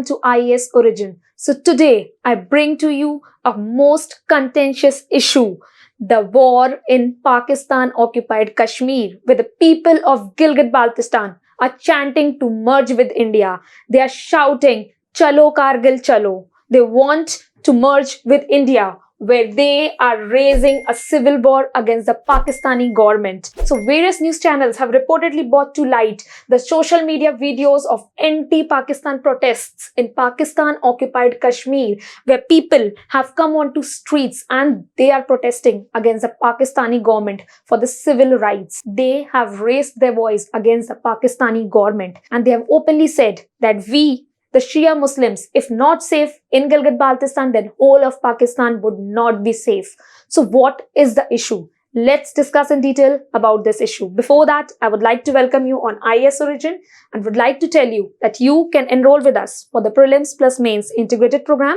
welcome to IAS Origin. So today I bring to you a most contentious issue, the war in Pakistan-occupied Kashmir, where the people of Gilgit-Baltistan are chanting to merge with India. They are shouting, "Chalo Kargil Chalo." They want to merge with India, where they are raising a civil war against the Pakistani government. So various news channels have reportedly brought to light the social media videos of anti-Pakistan protests in Pakistan-occupied Kashmir, where people have come onto streets and they are protesting against the Pakistani government for the civil rights. They have raised their voice against the Pakistani government and they have openly said that we, the Shia Muslims, if not safe in Gilgit-Baltistan, then whole of Pakistan would not be safe. So what is the issue? Let's discuss in detail about this issue. Before that, I would like to welcome you on IAS Origin and would like to tell you that you can enroll with us for the Prelims plus Mains integrated program,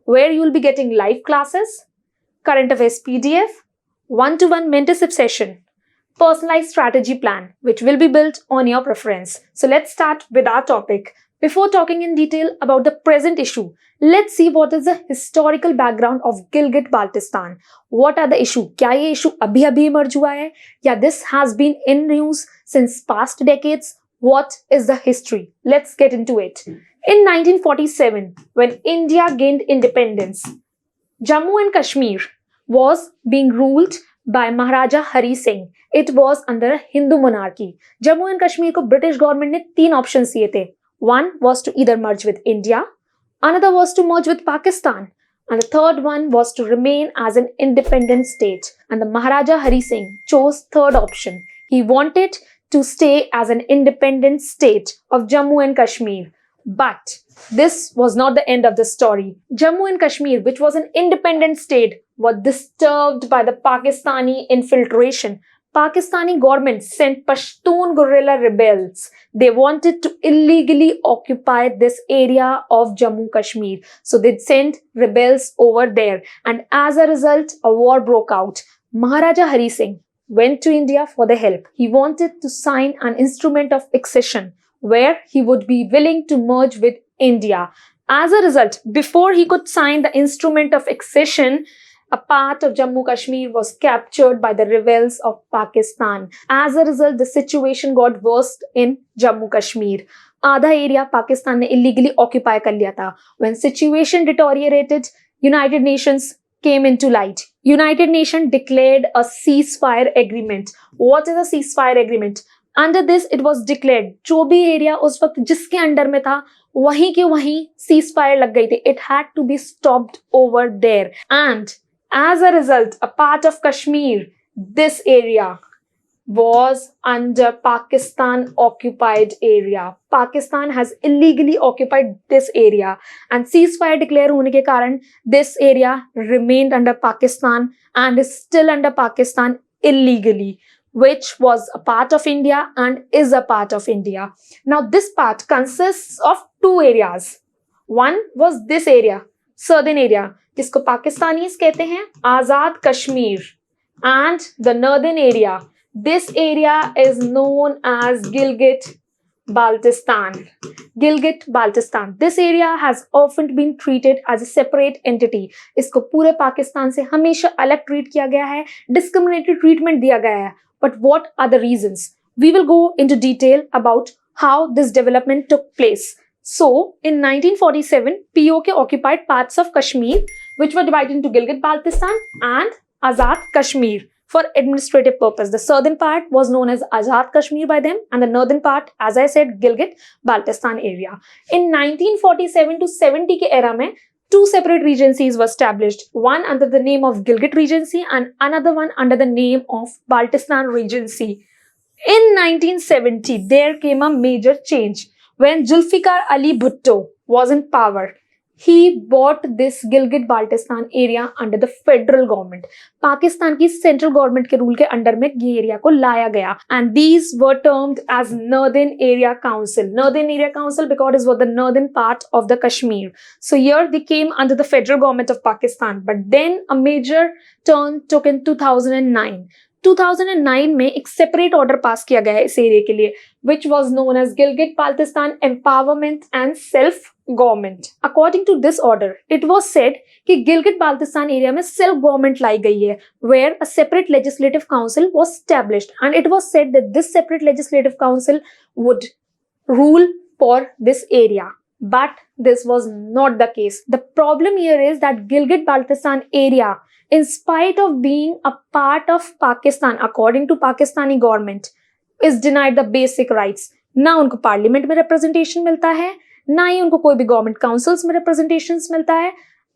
where you will be getting live classes, current affairs PDF, one-to-one mentorship session, personalized strategy plan, which will be built on your preference. So let's start with our topic. Before talking in detail about the present issue, let's see what is the historical background of Gilgit-Baltistan. What are the issue? क्या ये issue अभी emerge हुआ है? या this has been in news since past decades? What is the history? Let's get into it. In 1947, when India gained independence, Jammu and Kashmir was being ruled by Maharaja Hari Singh. It was under a Hindu monarchy. Jammu and Kashmir को British government ने 3 options दिए थे. One was to either merge with India, another was to merge with Pakistan, and the third one was to remain as an independent state. And the Maharaja Hari Singh chose third option. He wanted to stay as an independent state of Jammu and Kashmir. But this was not the end of the story. Jammu and Kashmir, which was an independent state, was disturbed by the Pakistani infiltration. Pakistani government sent Pashtun guerrilla rebels. They wanted to illegally occupy this area of Jammu Kashmir. So they sent rebels over there. And as a result, a war broke out. Maharaja Hari Singh went to India for the help. He wanted to sign an instrument of accession where he would be willing to merge with India. As a result, before he could sign the instrument of accession, a part of Jammu Kashmir was captured by the rebels of Pakistan. As a result, the situation got worse in Jammu Kashmir. आधा area Pakistan ने illegally occupy कर लिया था. When situation deteriorated, United Nations came into light. United Nations declared a ceasefire agreement. What is a ceasefire agreement? Under this, it was declared जो भी area उस वक्त जिसके अंडर में था, वहीं के वहीं ceasefire लग गई थी. It had to be stopped over there. And as a result, a part of Kashmir, this area, was under Pakistan-occupied area. Pakistan has illegally occupied this area. And ceasefire declare होने के कारण, this area remained under Pakistan and is still under Pakistan illegally, which was a part of India and is a part of India. Now, this part consists of 2 areas. One was this area, southern area, जिसको Pakistanis कहते हैं आजाद Kashmir, and the northern area. This area is known as Gilgit-Baltistan. Gilgit-Baltistan. This area has often been treated as a separate entity. इसको पूरे पाकिस्तान से हमेशा अलग treat किया गया है, discriminatory treatment दिया गया है. But what are the reasons? We will go into detail about how this development took place. So, in 1947, PoK occupied parts of Kashmir, which were divided into Gilgit-Baltistan and Azad Kashmir for administrative purpose. The southern part was known as Azad Kashmir by them, and the northern part, as I said, Gilgit-Baltistan area. In 1947 to 70 के era में 2 separate regencies were established, one under the name of Gilgit Regency and another one under the name of Baltistan Regency. In 1970, there came a major change. When Zulfikar Ali Bhutto was in power, he bought this Gilgit-Baltistan area under the federal government. Pakistan की central government के rule के under में ये area को लाया गया. And these were termed as Northern Area Council. Northern Area Council because it was the northern part of the Kashmir. So here they came under the federal government of Pakistan. But then a major turn took in 2009. 2009 में एक separate order pass किया गया है इस area के लिए, which was known as Gilgit Baltistan Empowerment and Self Government. According to this order, it was said कि Gilgit Baltistan area में सेल्फ गवर्नमेंट लाई गई है, where a separate legislative council was established, and it was said that this separate legislative council would rule for this area. But this was not the case. The problem here is that Gilgit Baltistan area, in spite of being a part of Pakistan, according to Pakistani government, is denied the basic rights. ना उनको parliament में representation मिलता है, ना ही उनको कोई भी government councils में रिप्रेजेंटेशन मिलता है,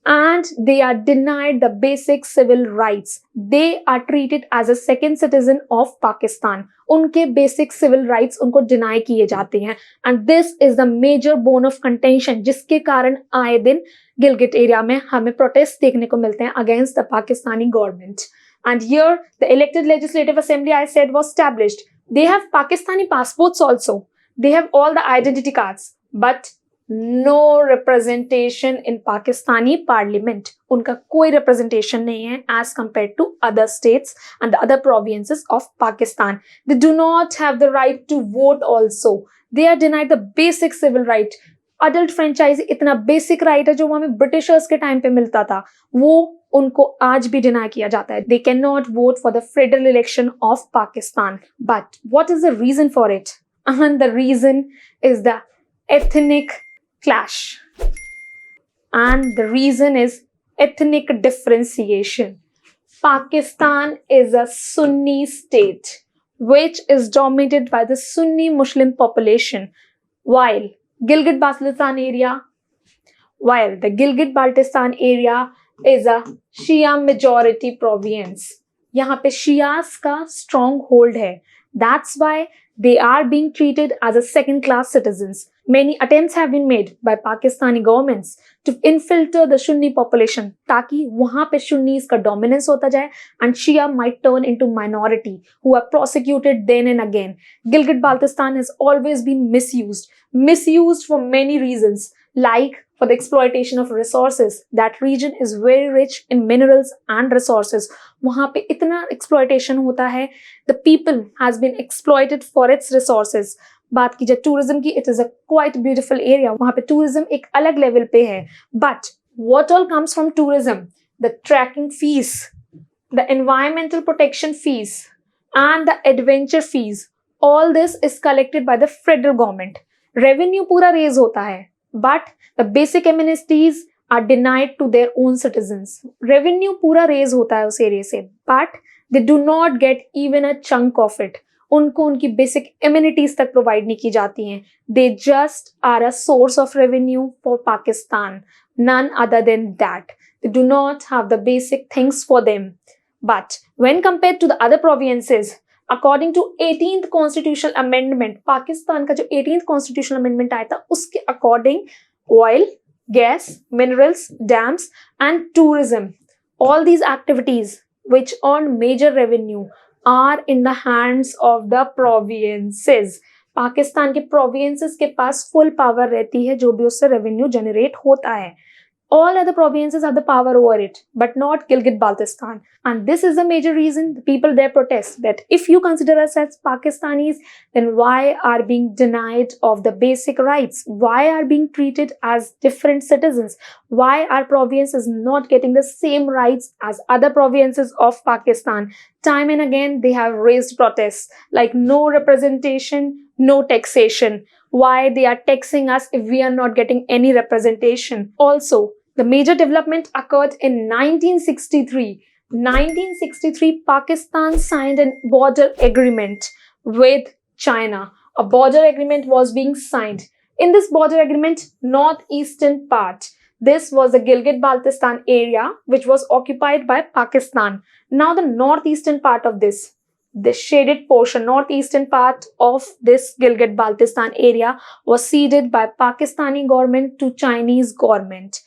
and they are denied the basic civil rights. They are treated as a second citizen of Pakistan. उनके basic civil rights उनको deny किए जाते हैं, and this is the major bone of contention, जिसके कारण आए दिन गिलगित एरिया में हमें प्रोटेस्ट देखने को मिलते हैं against the Pakistani government. And here the elected legislative assembly, I said, was established. They have Pakistani passports also. They have all the identity cards, but no representation in Pakistani parliament. उनका कोई representation नहीं है as compared to other states and the other provinces of Pakistan. They do not have the right to vote also. They are denied the basic civil right. Adult franchise इतना basic right है जो हमें Britishers के time पे मिलता था, वो उनको आज भी डिनाई किया जाता है. They cannot vote for the federal election of Pakistan. But what is the reason for it? And the reason is the ethnic clash. And the reason is ethnic differentiation. Pakistan is a Sunni state which is dominated by the Sunni Muslim population, while the Gilgit Baltistan area is a Shia majority province. यहाँ पे Shias का strong hold है. That's why they are being treated as a second class citizens. Many attempts have been made by Pakistani governments to infiltrate the Sunni population ताकि वहाँ पे Sunnis का dominance होता जाए and Shia might turn into minority who are prosecuted then and again. Gilgit Baltistan has always been misused for many reasons, like for the exploitation of resources. That region is very rich in minerals and resources. वहाँ पे इतना exploitation होता है. The people has been exploited for its resources. बात की जाए tourism की, it is a quite beautiful area. वहाँ पे tourism एक अलग level पे है. But what all comes from tourism? The trekking fees, the environmental protection fees, and the adventure fees. All this is collected by the federal government. Revenue पूरा raise होता है. But the basic amenities are denied to their own citizens. Revenue पूरा raise होता है उस area से, but they do not get even a chunk of it. उनको उनकी basic amenities तक provide नहीं की जाती हैं. They just are a source of revenue for Pakistan. None other than that. They do not have the basic things for them. But when compared to the other provinces, according to 18th constitutional amendment, Pakistan का जो 18th constitutional amendment आया था, उसके according oil, gas, minerals, dams and tourism, all these activities which earn major revenue are in the hands of the provinces. Pakistan के provinces के पास full power रहती है जो भी उससे revenue generate होता है. All other provinces have the power over it, but not Gilgit Baltistan. And this is the major reason the people there protest, that if you consider us as Pakistanis, then why are being denied of the basic rights? Why are being treated as different citizens? Why are provinces not getting the same rights as other provinces of Pakistan? Time and again, they have raised protests like no representation, no taxation. Why they are taxing us if we are not getting any representation? Also, the major development occurred in 1963. 1963, Pakistan signed a border agreement with China. A border agreement was being signed. In this border agreement, northeastern part, this was the Gilgit-Baltistan area which was occupied by Pakistan. Now the northeastern part of this shaded portion, northeastern part of this Gilgit-Baltistan area was ceded by Pakistani government to Chinese government.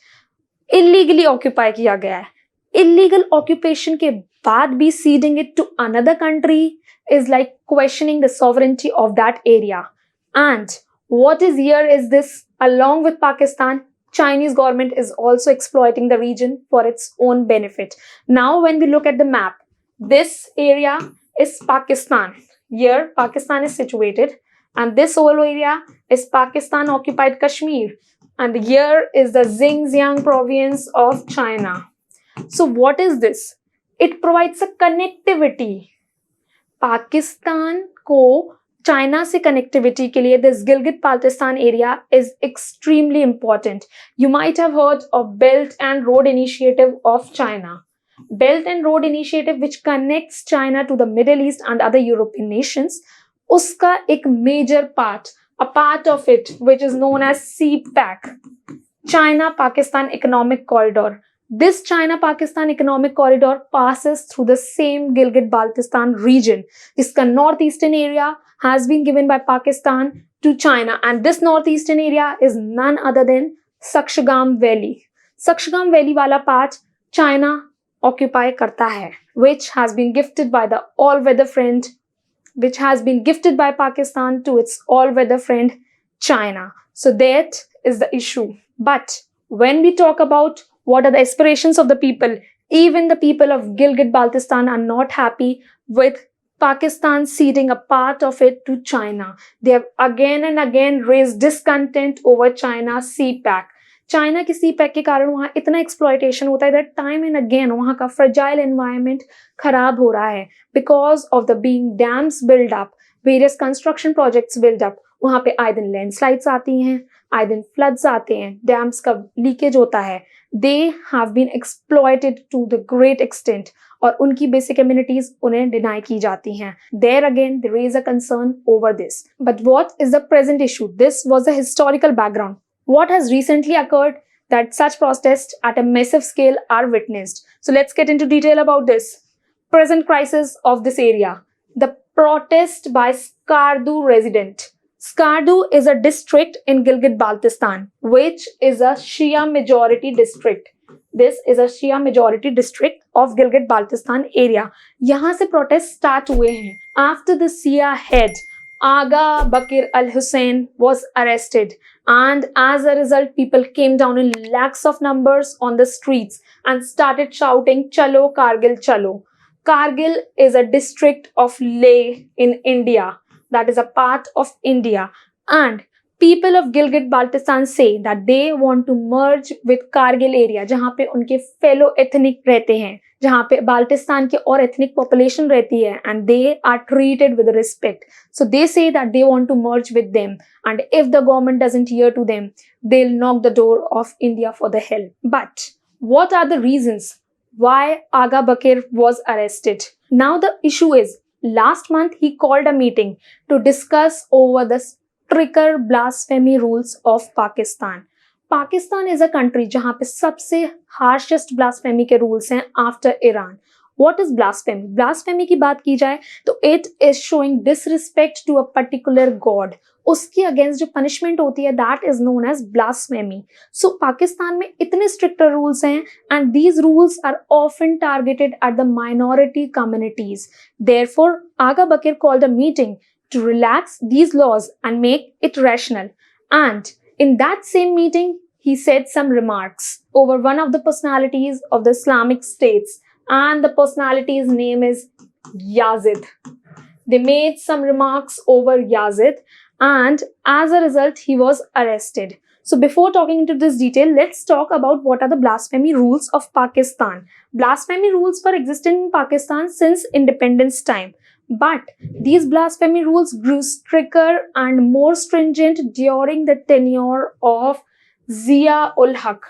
Illegally occupy किया गया है. Illegal occupation के बाद भी ceding it to another country is like questioning the sovereignty of that area. And what is here is this, along with Pakistan, Chinese government is also exploiting the region for its own benefit. Now when we look at the map, this area is Pakistan. Here, Pakistan is situated, and this whole area is Pakistan-occupied Kashmir. And here is the Xinjiang province of China. So what is this? It provides a connectivity. Pakistan को China से connectivity के लिए this Gilgit Baltistan area is extremely important. You might have heard of belt and road initiative of China. Belt and Road Initiative, which connects China to the Middle East and other European nations, उसका एक major part, a part of it, which is known as CPEC, China-Pakistan Economic Corridor. This China-Pakistan Economic Corridor passes through the same Gilgit-Baltistan region. इसका northeastern area has been given by Pakistan to China, and this northeastern area is none other than Sakshagam Valley. Sakshagam Valley वाला part China occupy करता है, which has been gifted by the all-weather friend, which has been gifted by Pakistan to its all-weather friend China. So that is the issue. But when we talk about what are the aspirations of the people, even the people of Gilgit-Baltistan are not happy with Pakistan ceding a part of it to China. They have again and again raised discontent over China's CPEC. China की CPEC के कारण वहाँ इतना exploitation होता है that time and again वहाँ का fragile environment खराब हो रहा है because of the being dams build up, various construction projects build up. वहाँ पे आए दिन लैंडस्लाइड्स आती हैं, आए दिन फ्लड्स आते हैं, डैम्स का लीकेज होता है. They have been exploited to the great extent और उनकी बेसिक कम्युनिटीज उन्हें डिनाई की जाती हैं. There again they raise a concern over this. But what is the present issue? This was the historical background. What has recently occurred that such protests at a massive scale are witnessed? So let's get into detail about this. Present crisis of this area. The protest by Skardu resident. Skardu is a district in Gilgit-Baltistan, which is a Shia majority district. This is a Shia majority district of Gilgit-Baltistan area. यहाँ से protest start हुए हैं. After the Shia head Aga Bakir al-Hussein was arrested, and as a result people came down in lakhs of numbers on the streets and started shouting chalo Kargil chalo. Kargil is a district of Leh in India, that is a part of India, and people of Gilgit-Baltistan say that they want to merge with Kargil area जहाँ पे उनके fellow ethnic रहते हैं, जहाँ पे बाल्टिस्तान के और ethnic population रहती है, and they are treated with respect. So they say that they want to merge with them, and if the government doesn't hear to them, they'll knock the door of India for the help. But what are the reasons why Aga Bakir was arrested? Now the issue is, last month he called a meeting to discuss over the stricter blasphemy rules of Pakistan. Pakistan is a country जहाँ पे सबसे harshest blasphemy के rules हैं after Iran. What is blasphemy? Blasphemy की बात की जाए तो it is showing disrespect to a particular god. उसके against जो punishment होती है that is known as blasphemy. So Pakistan में इतने stricter rules हैं and these rules are often targeted at the minority communities. Therefore, Aga Bakir called a meeting to relax these laws and make it rational. And in that same meeting, he said some remarks over one of the personalities of the Islamic states, and the personality's name is Yazid. They made some remarks over Yazid, and as a result, he was arrested. So before talking into this detail, let's talk about what are the blasphemy rules of Pakistan. Blasphemy rules were existing in Pakistan since independence time. But these blasphemy rules grew stricter and more stringent during the tenure of Zia-ul-Haq.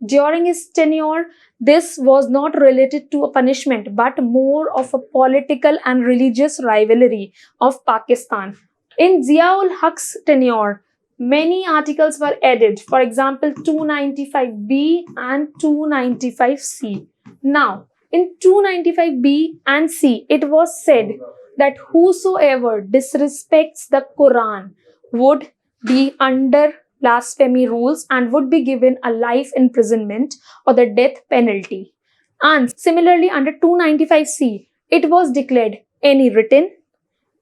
During his tenure, this was not related to a punishment but more of a political and religious rivalry of Pakistan. In Zia-ul-Haq's tenure, many articles were added, for example 295B and 295C. Now, in 295B and C, it was said that whosoever disrespects the Quran would be under blasphemy rules and would be given a life imprisonment or the death penalty. And similarly, under 295C, it was declared any written,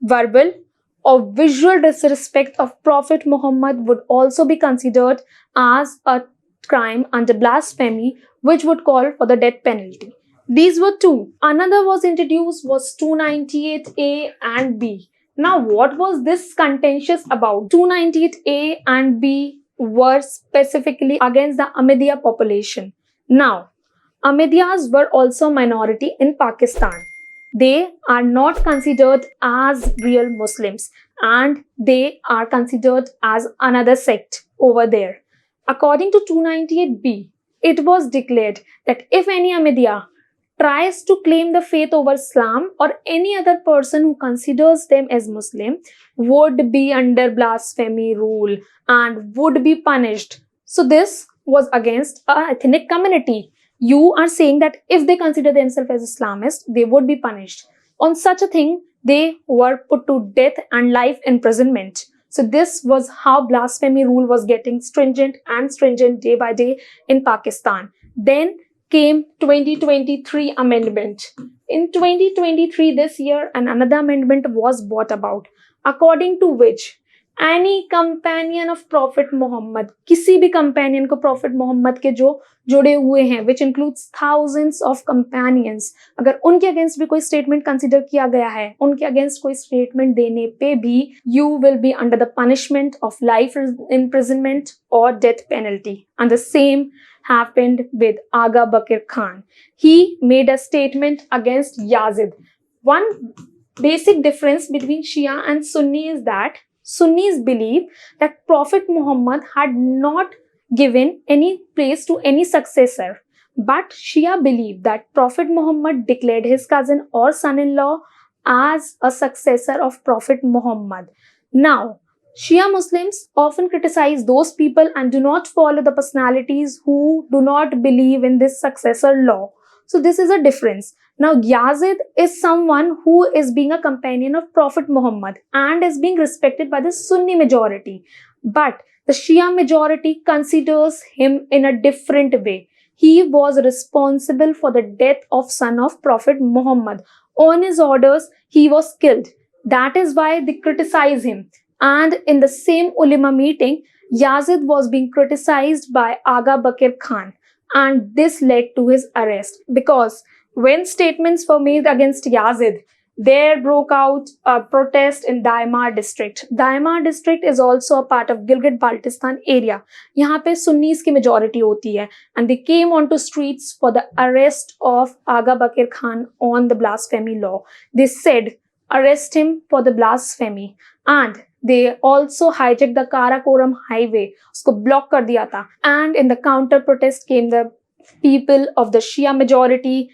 verbal, or visual disrespect of Prophet Muhammad would also be considered as a crime under blasphemy, which would call for the death penalty. These were two. Another was introduced was 298A and B. Now, what was this contentious about? 298A and B were specifically against the Ahmadiyya population. Now, Ahmadiyyas were also a minority in Pakistan. They are not considered as real Muslims and they are considered as another sect over there. According to 298B, it was declared that if any Ahmadiyya tries to claim the faith over Islam or any other person who considers them as Muslim would be under blasphemy rule and would be punished. So this was against an ethnic community. You are saying that if they consider themselves as Islamists, they would be punished. On such a thing, they were put to death and life imprisonment. So this was how blasphemy rule was getting stringent and stringent day by day in Pakistan. Then came 2023 amendment. In 2023 this year, another amendment was brought about, according to which any companion of Prophet Muhammad, किसी भी companion को Prophet Muhammad के जो जुड़े हुए हैं, which includes thousands of companions, अगर उनके against भी कोई statement consider किया गया है, उनके against कोई statement देने पे भी you will be under the punishment of life imprisonment or death penalty. And the same happened with Aga Bakr Khan. He made a statement against Yazid. One basic difference between Shia and Sunni is that Sunnis believe that Prophet Muhammad had not given any place to any successor. But Shia believe that Prophet Muhammad declared his cousin or son-in-law as a successor of Prophet Muhammad. Now, Shia Muslims often criticize those people and do not follow the personalities who do not believe in this successor law. So this is a difference. Now, Yazid is someone who is being a companion of Prophet Muhammad and is being respected by the Sunni majority. But the Shia majority considers him in a different way. He was responsible for the death of son of Prophet Muhammad. On his orders, he was killed. That is why they criticize him. And in the same ulama meeting, Yazid was being criticized by Aga Bakr Khan. And this led to his arrest, because when statements were made against Yazid, there broke out a protest in Daimar district. Daimar district is also a part of Gilgit-Baltistan area. यहाँ पे Sunnis की majority होती है, and they came onto streets for the arrest of Aga Bakr Khan on the blasphemy law. They said, arrest him for the blasphemy, and they also hijacked the Karakoram highway, उसको block कर दिया था. And in the counter protest came the people of the Shia majority,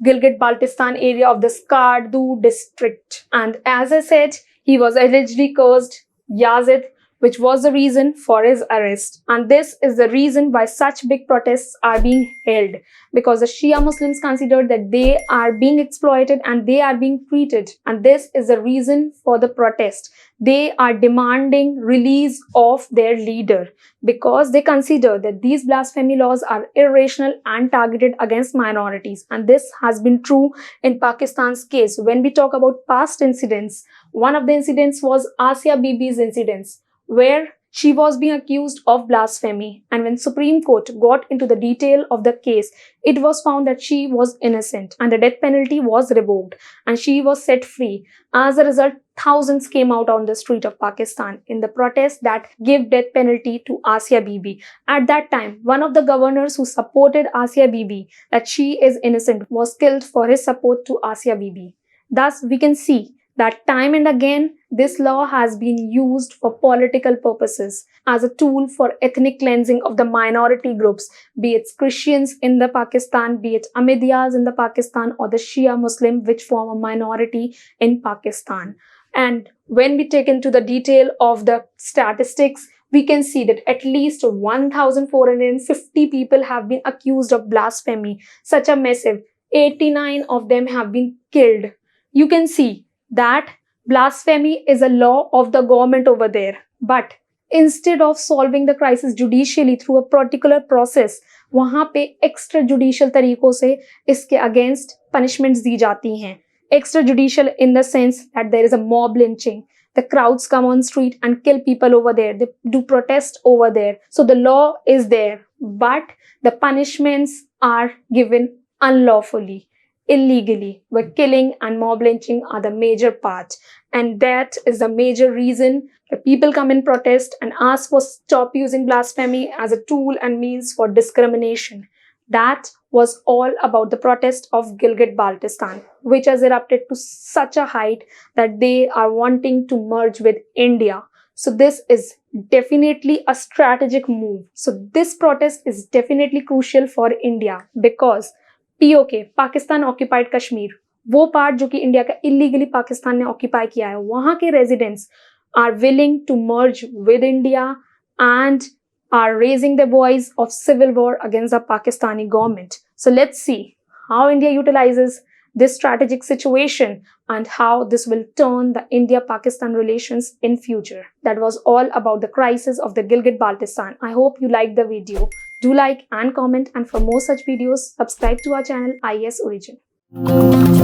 Gilgit-Baltistan area of the Skardu district. And as I said, he was allegedly cursed Yazid, which was the reason for his arrest. And this is the reason why such big protests are being held, because the Shia Muslims consider that they are being exploited and they are being treated. And this is the reason for the protest. They are demanding release of their leader because they consider that these blasphemy laws are irrational and targeted against minorities. And this has been true in Pakistan's case. When we talk about past incidents, one of the incidents was Asia Bibi's incidents, where she was being accused of blasphemy, and when Supreme Court got into the detail of the case, it was found that she was innocent and the death penalty was revoked and she was set free. As a result, thousands came out on the street of Pakistan in the protest that gave death penalty to Asia Bibi. At that time, one of the governors who supported Asia Bibi, that she is innocent, was killed for his support to Asia Bibi. Thus, we can see that time and again, this law has been used for political purposes as a tool for ethnic cleansing of the minority groups, be it Christians in the Pakistan, be it Ahmadiyyas in the Pakistan, or the Shia Muslim, which form a minority in Pakistan. And when we take into the detail of the statistics, we can see that at least 1,450 people have been accused of blasphemy. Such a massive 89 of them have been killed. You can see that blasphemy is a law of the government over there. But instead of solving the crisis judicially through a particular process, वहाँ पे extrajudicial तरीकों से इसके against punishments दी जाती हैं. Extrajudicial in the sense that there is a mob lynching. The crowds come on street and kill people over there. They do protest over there. So the law is there, but the punishments are given unlawfully. illegally, where killing and mob lynching are the major part. And that is the major reason where people come in protest and ask for stop using blasphemy as a tool and means for discrimination. That was all about the protest of Gilgit-Baltistan, which has erupted to such a height that they are wanting to merge with India. So this is definitely a strategic move. So this protest is definitely crucial for India because PoK, Pakistan-occupied Kashmir, वो part जो कि India का illegally Pakistan ने occupy किया है, वहां के residents are willing to merge with India and are raising their voice of civil war against the Pakistani government. So let's see how India utilizes this strategic situation and how this will turn the India-Pakistan relations in future. That was all about the crisis of the Gilgit-Baltistan. I hope you liked the video. Do like and comment, and for more such videos, subscribe to our channel IAS Origin.